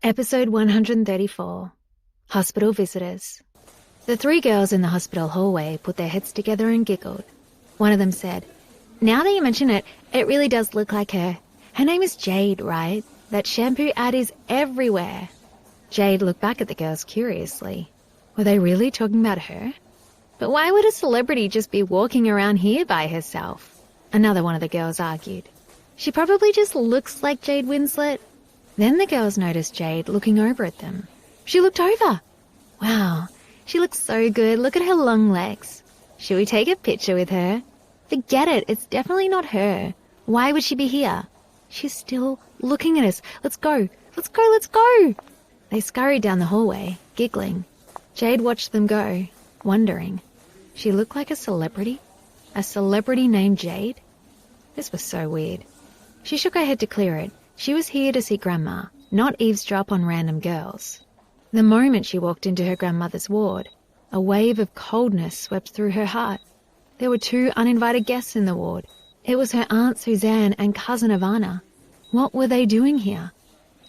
Episode 134, Hospital Visitors. The three girls in the hospital hallway put their heads together and giggled. One of them said, "Now that you mention it, it really does look like her. Her name is Jade, right? That shampoo ad is everywhere." Jade looked back at the girls curiously. Were they really talking about her? But why would a celebrity just be walking around here by herself? Another one of the girls argued. She probably just looks like Jade Winslet. Then the girls noticed Jade looking over at them. She looked over. Wow, she looks so good. Look at her long legs. Should we take a picture with her? Forget it, it's definitely not her. Why would she be here? She's still looking at us. Let's go, let's go, let's go. They scurried down the hallway, giggling. Jade watched them go, wondering. She looked like a celebrity? A celebrity named Jade? This was so weird. She shook her head to clear it. She was here to see Grandma, not eavesdrop on random girls. The moment she walked into her grandmother's ward, a wave of coldness swept through her heart. There were two uninvited guests in the ward. It was her Aunt Suzanne and cousin Ivana. What were they doing here?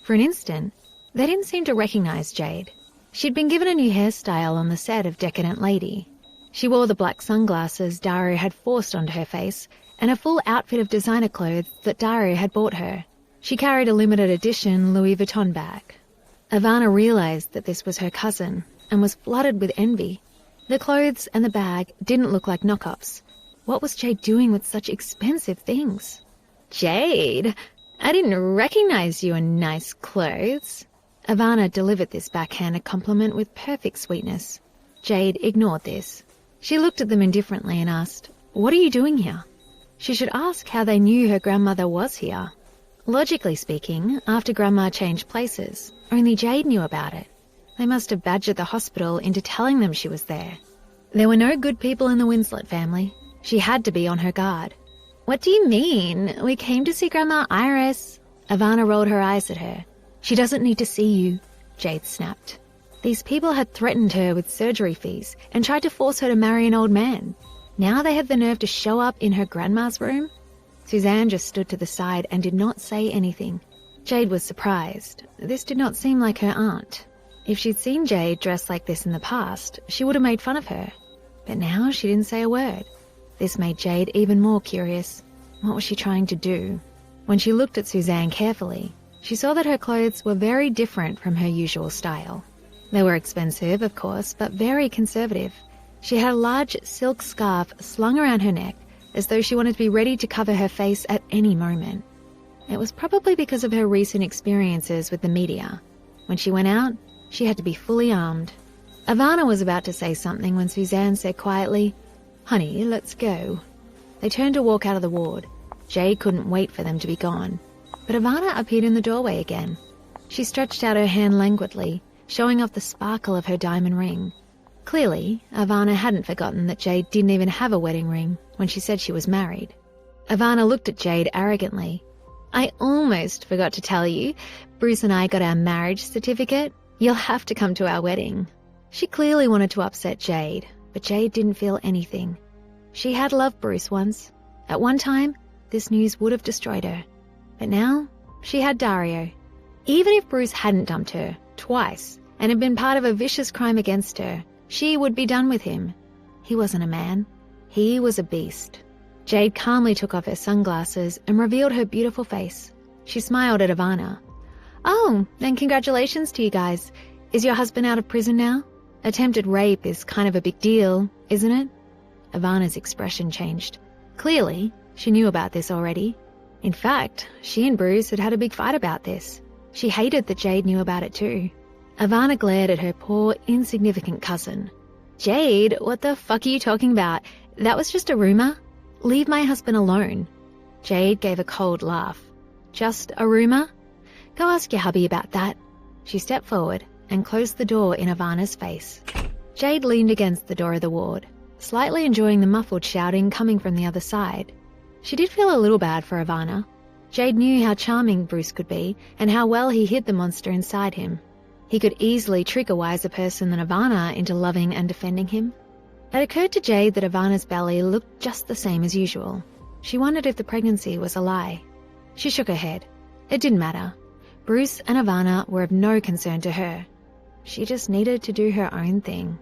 For an instant, they didn't seem to recognize Jade. She'd been given a new hairstyle on the set of Decadent Lady. She wore the black sunglasses Dario had forced onto her face and a full outfit of designer clothes that Dario had bought her. She carried a limited edition Louis Vuitton bag. Ivana realized that this was her cousin and was flooded with envy. The clothes and the bag didn't look like knockoffs. What was Jade doing with such expensive things? "Jade, I didn't recognize you in nice clothes." Ivana delivered this backhanded compliment with perfect sweetness. Jade ignored this. She looked at them indifferently and asked, "What are you doing here?" She should ask how they knew her grandmother was here. Logically speaking, after Grandma changed places, only Jade knew about it. They must have badgered the hospital into telling them she was there. There were no good people in the Winslet family. She had to be on her guard. "What do you mean? We came to see Grandma Iris." Ivana rolled her eyes at her. "She doesn't need to see you," Jade snapped. These people had threatened her with surgery fees and tried to force her to marry an old man. Now they had the nerve to show up in her grandma's room? Suzanne just stood to the side and did not say anything. Jade was surprised. This did not seem like her aunt. If she'd seen Jade dressed like this in the past, she would have made fun of her. But now she didn't say a word. This made Jade even more curious. What was she trying to do? When she looked at Suzanne carefully, she saw that her clothes were very different from her usual style. They were expensive, of course, but very conservative. She had a large silk scarf slung around her neck, as though she wanted to be ready to cover her face at any moment. It was probably because of her recent experiences with the media. When she went out, she had to be fully armed. Ivana was about to say something when Suzanne said quietly, "Honey, let's go." They turned to walk out of the ward. Jade couldn't wait for them to be gone. But Ivana appeared in the doorway again. She stretched out her hand languidly, showing off the sparkle of her diamond ring. Clearly, Ivana hadn't forgotten that Jade didn't even have a wedding ring when she said she was married. Ivana looked at Jade arrogantly. "I almost forgot to tell you, Bruce and I got our marriage certificate. You'll have to come to our wedding." She clearly wanted to upset Jade, but Jade didn't feel anything. She had loved Bruce once. At one time, this news would have destroyed her. But now, she had Dario. Even if Bruce hadn't dumped her, twice, and had been part of a vicious crime against her, she would be done with him. He wasn't a man. He was a beast. Jade calmly took off her sunglasses and revealed her beautiful face. She smiled at Ivana. "Oh, then congratulations to you guys. Is your husband out of prison now? Attempted rape is kind of a big deal, isn't it?" Ivana's expression changed. Clearly, she knew about this already. In fact, she and Bruce had had a big fight about this. She hated that Jade knew about it too. Ivana glared at her poor, insignificant cousin. "Jade, what the fuck are you talking about? That was just a rumor. Leave my husband alone." Jade gave a cold laugh. "Just a rumor? Go ask your hubby about that." She stepped forward and closed the door in Ivana's face. Jade leaned against the door of the ward, slightly enjoying the muffled shouting coming from the other side. She did feel a little bad for Ivana. Jade knew how charming Bruce could be and how well he hid the monster inside him. He could easily trick a wiser person than Ivana into loving and defending him. It occurred to Jade that Ivana's belly looked just the same as usual. She wondered if the pregnancy was a lie. She shook her head. It didn't matter. Bruce and Ivana were of no concern to her. She just needed to do her own thing.